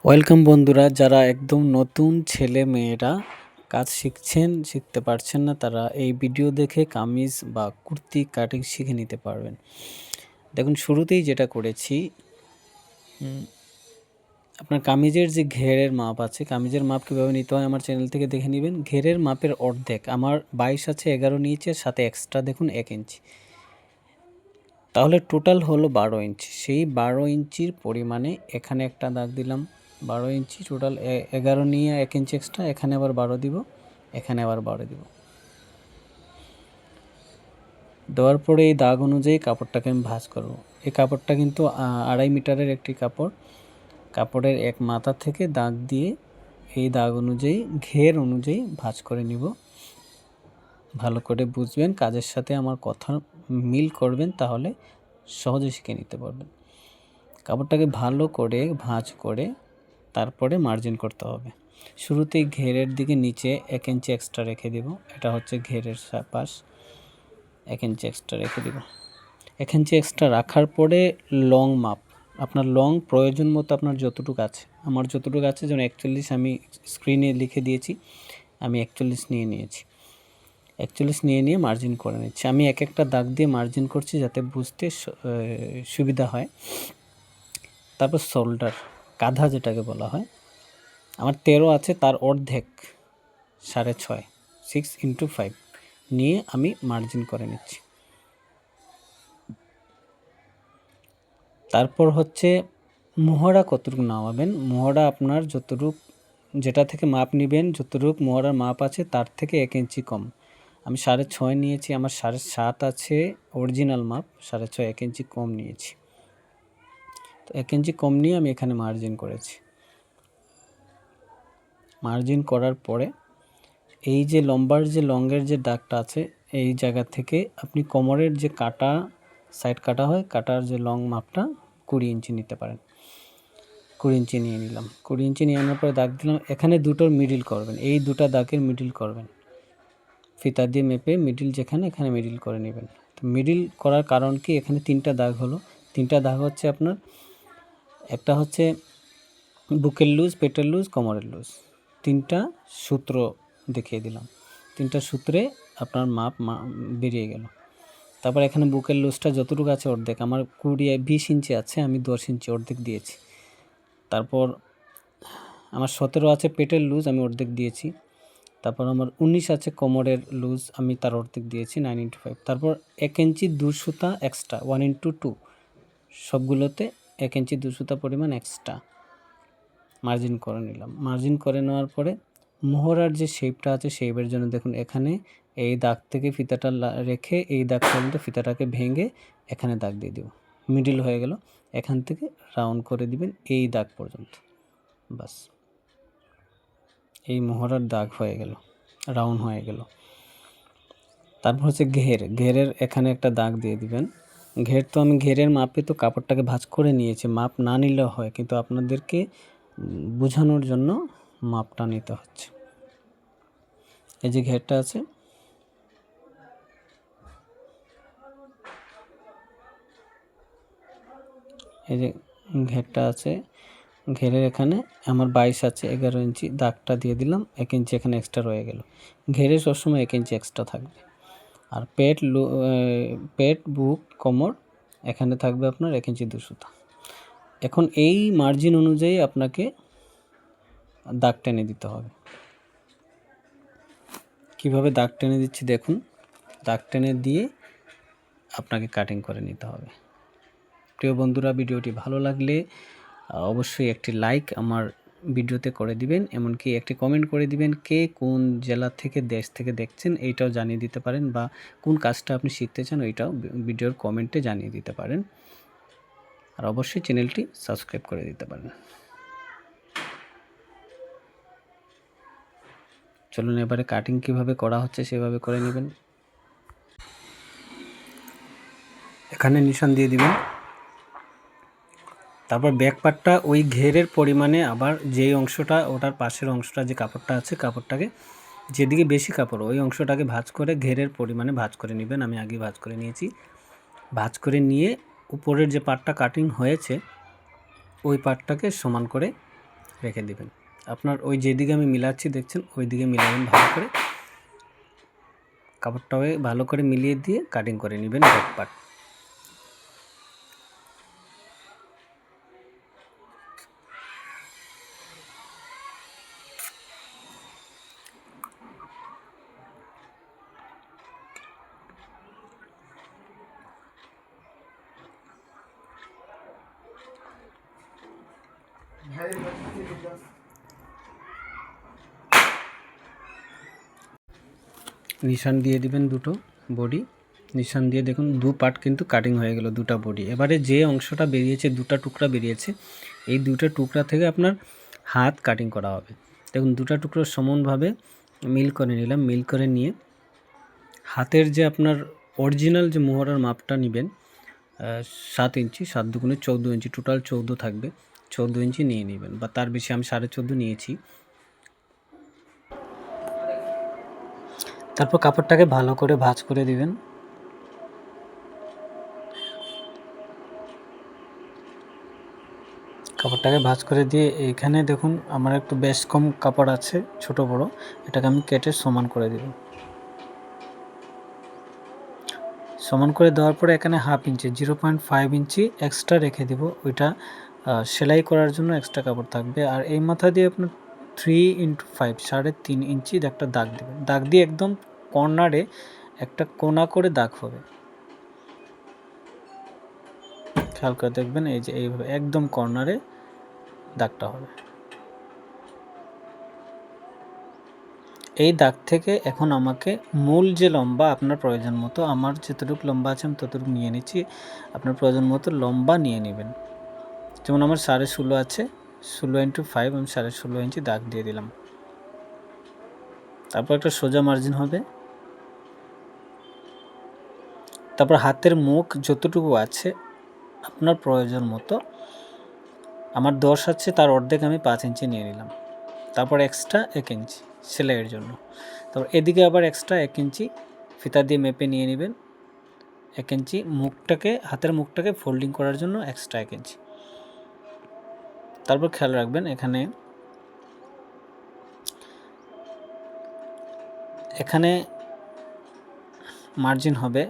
Welcome বন্ধুরা, যারা একদম নতুন ছেলে মেয়েরা কাজ শিখছেন, শিখতে পারছেন না, তারা এই ভিডিও দেখে কামিজ বা কুর্তি কাটিং শিখে নিতে পারবেন। দেখুন, শুরুতেই যেটা করেছি, আপনার কামিজের যে ঘেরের মাপ আছে, কামিজের মাপ কীভাবে নিতে হয় আমার চ্যানেল থেকে দেখে নেবেন। ঘেরের মাপের অর্ধেক, আমার 22 আছে, 11 নিয়েছে, সাথে এক্সট্রা দেখুন 1 ইঞ্চি, তাহলে টোটাল হলো 12 ইঞ্চি। সেই 12 ইঞ্চির পরিমাণে এখানে একটা দাগ দিলাম। 12 ইঞ্চি টোটাল 11 নিয়ে 1 ইঞ্চি এক্সট্রা, এখানে আবার 12 দিব, এখানে আবার 12 দিব। দেওয়ার পরে এই দাগ অনুযায়ী কাপড়টাকে আমি ভাঁজ করব। এই কাপড়টা কিন্তু 2.5 মিটারের একটি কাপড়। কাপড়ের এক মাথা থেকে দাগ দিয়ে এই দাগ অনুযায়ী ঘের অনুযায়ী ভাঁজ করে নিব। ভালো করে বুঝবেন, কাজের সাথে আমার কথা মিল করবেন, তাহলে সহজে শিখে নিতে পারবেন। কাপড়টাকে ভালো করে ভাঁজ করে তারপরে মার্জিন করতে হবে। শুরুতেই ঘেরের দিকে নিচে 1 ইঞ্চি এক্সট্রা রেখে দেব। এটা হচ্ছে ঘেরের পাশ, 1 ইঞ্চি এক্সট্রা রেখে দেব। 1 ইঞ্চি এক্সট্রা রাখার পরে লং মাপ, আপনার লং প্রয়োজন মতো আপনার যতটুকু আছে, আমার যতটুকু আছে, যেমন 41 আমি স্ক্রিনে লিখে দিয়েছি, আমি 41 নিয়ে নিয়েছি। 41 নিয়ে মার্জিন করে নিচ্ছি। আমি এক একটা দাগ দিয়ে মার্জিন করছি যাতে বুঝতে সুবিধা হয়। তারপর শোল্ডার, কাঁধা যেটাকে বলা হয়, আমার 13 আছে, তার অর্ধেক 6.5, 6x5 নিয়ে আমি মার্জিন করে নিচ্ছি। তারপর হচ্ছে মোহরা কতটুকু নামাবেন। মোহরা আপনার যতটুক, যেটা থেকে মাপ নেবেন, যতটুক মোহরার মাপ আছে তার থেকে 1 ইঞ্চি কম। আমি 6.5 নিয়েছি, আমার 7.5 আছে অরিজিনাল মাপ, 6.5 1 ইঞ্চি কম নিয়েছি। তো 1 ইঞ্চি কম নিয়ে আমি এখানে মার্জিন করেছি। মার্জিন করার পরে এই যে লম্বার যে লংয়ের যে দাগটা আছে, এই জায়গা থেকে আপনি কোমরের যে কাটা সাইড কাটা হয়, কাটার যে লং মাপটা 20 ইঞ্চি নিতে পারেন। 20 ইঞ্চি নিয়ে নিলাম। 20 ইঞ্চি নিয়ে আনার পরে দাগ দিলাম। এখানে দুটোর মিডিল করবেন, এই দুটা দাগের মিডিল করবেন, ফিতা দিয়ে মেপে মিডিল যেখানে, এখানে মিডিল করে নেবেন। তো মিডিল করার কারণ কি, এখানে 3টা দাগ হলো। 3টা দাগ হচ্ছে আপনার, একটা হচ্ছে বুকের লুজ, পেটের লুজ, কোমরের লুজ। 3টা সূত্র দেখিয়ে দিলাম। 3টা সূত্রে আপনার মাপ বেরিয়ে গেল। তারপর এখানে বুকের লুজটা যতটুকু আছে অর্ধেক, আমার 20 ইঞ্চি আছে, আমি 10 ইঞ্চি অর্ধেক দিয়েছি। তারপর আমার 17 আছে পেটের লুজ, আমি অর্ধেক দিয়েছি। তারপর আমার 19 আছে কোমরের লুজ, আমি তার অর্ধেক দিয়েছি, 9x5। তারপর 1 ইঞ্চি 2 সুতা এক্সট্রা, 1x2, সবগুলোতে 1 ইঞ্চি 2 সুতা পরিমাণ এক্সট্রা মার্জিন করে নিলাম। মার্জিন করে নেওয়ার পরে মোহরার যে শেপটা আছে, শেপের জন্য দেখুন এখানে এই দাগ থেকে ফিতাটা রেখে এই দাগ পর্যন্ত ফিতাটাকে ভেঙে এখানে দাগ দিয়ে দেব। মিডিল হয়ে গেল, এখান থেকে রাউন্ড করে দিবেন এই দাগ পর্যন্ত, বাস এই মোহরার দাগ হয়ে গেল, রাউন্ড হয়ে গেল। তারপর হচ্ছে ঘেরের এখানে একটা দাগ দিয়ে দিবেন। ঘের তো আমি ঘেরের মাপে তো কাপড়টাকে ভাঁজ করে নিয়েছি, মাপ না নিলেও হয়, কিন্তু আপনাদেরকে বোঝানোর জন্য মাপটা নিতে হচ্ছে। এই যে ঘেরটা আছে, এই যে ঘেরটা আছে, ঘেরের এখানে আমার 22 আছে, 11 ইঞ্চি দাগটা দিয়ে দিলাম, 1 ইঞ্চি এখানে এক্সট্রা রয়ে গেল। ঘেরে সবসময় 1 ইঞ্চি এক্সট্রা থাকবে। আর পেট, বুক, কোমর এখানে থাকবে আপনার 1 ইঞ্চি 2 সুতা। এখন এই মার্জিন অনুযায়ী আপনাকে দাগ টেনে দিতে হবে। কিভাবে দাগ টেনে দিচ্ছি দেখুন, দাগ টেনে দিয়ে আপনাকে কাটিং করে নিতে হবে। প্রিয় বন্ধুরা, ভিডিওটি ভালো লাগলে অবশ্যই একটি লাইক আমার ভিডিওতে করে দিবেন, এমনকি একটি কমেন্ট করে দিবেন, কে কোন জেলা থেকে, দেশ থেকে দেখছেন এইটাও জানিয়ে দিতে পারেন, বা কোন কাজটা আপনি শিখতে চান ওইটাও ভিডিওর কমেন্টে জানিয়ে দিতে পারেন। আর অবশ্যই চ্যানেলটি সাবস্ক্রাইব করে দিতে পারেন। চলুন এবারে কাটিং কিভাবে করা হচ্ছে সেভাবে করে নেবেন। এখানে নিশান দিয়ে দিবেন। তারপর ব্যাক পার্টটা ওই ঘেরের পরিমাণে আবার যেই অংশটা, ওটার পাশের অংশটা যে কাপড়টা আছে, কাপড়টাকে যেদিকে বেশি কাপড় ওই অংশটাকে ভাঁজ করে ঘেরের পরিমাণে ভাঁজ করে নেবেন। আমি আগে ভাঁজ করে নিয়েছি। ভাঁজ করে নিয়ে উপরের যে পার্টটা কাটিং হয়েছে ওই পার্টটাকে সমান করে রেখে দিবেন। আপনার ওই যেদিকে আমি মিলাচ্ছি দেখছেন ওই দিকে মিলাবেন ভালো করে, কাপড়টাকে ভালো করে মিলিয়ে দিয়ে কাটিং করে নেবেন ব্যাক পার্ট। নিশান দিয়ে দিবেন দুটো বডি, নিশান দিয়ে দেখুন দু পার্ট কিন্তু কাটিং হয়ে গেল, দুটা বডি। এবারে যে অংশটা বেরিয়েছে, দুটা টুকরা বেরিয়েছে, এই দুটো টুকরা থেকে আপনার হাত কাটিং করা হবে। দেখুন দুটা টুকরো সমানভাবে মিল করে নিলাম, মিল করে নিয়ে হাতের যে আপনার অরিজিনাল যে মোহরার মাপটা নেবেন 7 ইঞ্চি, 7 দুগুণে 14 ইঞ্চি, টোটাল 14 থাকবে, 14 ইঞ্চি নিয়ে নেবেন বা তার বেশি, আমি 14.5 নিয়েছি। তারপর কাপড়টাকে ভালো করে ভাঁজ করে দিবেন। কাপড়টাকে ভাঁজ করে দিয়ে এখানে দেখুন আমার একটু বেশ কম কাপড় আছে, ছোট বড়, এটাকে আমি কেটে সমান করে দিব। সমান করে দেওয়ার পরে এখানে 1/2 ইঞ্চি 0.5 ইঞ্চি এক্সট্রা রেখে দিব, ওইটা সেলাই করার জন্য এক্সট্রা কাপড় থাকবে। আর এই মাথা দিয়ে আপনার 3x5 3.5 ইঞ্চি একটা দাগ দেবেন। দাগ দিয়ে একদম কর্নারে একটা কোনা করে দাগ হবে, খেয়াল করে দেখবেন, এই যে এইভাবে একদম কর্নারে দাগটা হবে। এই দাগ থেকে এখন আমাকে মূল যে লম্বা আপনার প্রয়োজন মতো, আমার যতটুকু লম্বা আছে আমি ততটুকু নিয়ে নিচ্ছি, আপনার প্রয়োজন মতো লম্বা নিয়ে নেবেন। যেমন আমার 16.5 আছে, 16x5 আমি 16.5 ইঞ্চি দাগ দিয়ে দিলাম। তারপর একটা সোজা মার্জিন হবে। তারপর হাতের মুখ যতটুকু আছে আপনার প্রয়োজন মতো, আমার 10 আছে, তার অর্ধেক আমি 5 ইঞ্চি নিয়ে নিলাম। তারপর এক্সট্রা 1 ইঞ্চি সেলাইয়ের জন্য। তারপর এদিকে আবার এক্সট্রা 1 ইঞ্চি ফিতা দিয়ে মেপে নিয়ে নেবেন। 1 ইঞ্চি মুখটাকে, হাতের মুখটাকে ফোল্ডিং করার জন্য এক্সট্রা 1 ইঞ্চি। তারপর খেয়াল রাখবেন এখানে মার্জিন হবে,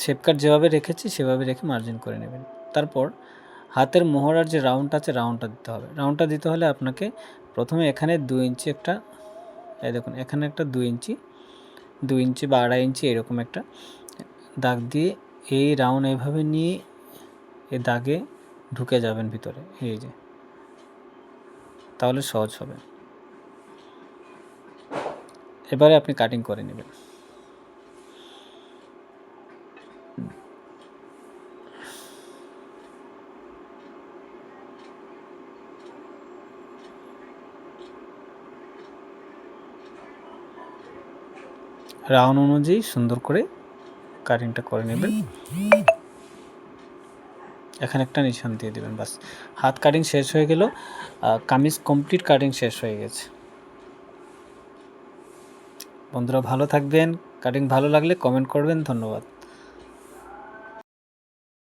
শেপ কাট যেভাবে রেখেছি সেভাবে রেখে মার্জিন করে নেবেন। তারপর হাতের মোহরার যে রাউন্ড আছে রাউন্ডটা দিতে হবে। রাউন্ডটা দিতে হলে আপনাকে প্রথমে এখানে 2 ইঞ্চি একটা, এই দেখুন এখানে একটা 2 ইঞ্চি বা 2.5 ইঞ্চি এরকম একটা দাগ দিয়ে এই রাউন্ড এইভাবে নিয়ে এই দাগে ঢুকে যাবেন ভিতরে, এই যে, তাহলে সহজ হবে। এবারে আপনি কাটিং করে নেবেন। রাউন্ড অনুযায়ী সুন্দর করে কাটিংটা করে নেবেন। এখানে একটা নিশান দিয়ে দেবেন, বাস হাত কাটিং শেষ হয়ে গেল, কামিজ কমপ্লিট কাটিং শেষ হয়ে গেছে। বন্ধুরা ভালো থাকবেন, কাটিং ভালো লাগলে কমেন্ট করবেন। ধন্যবাদ।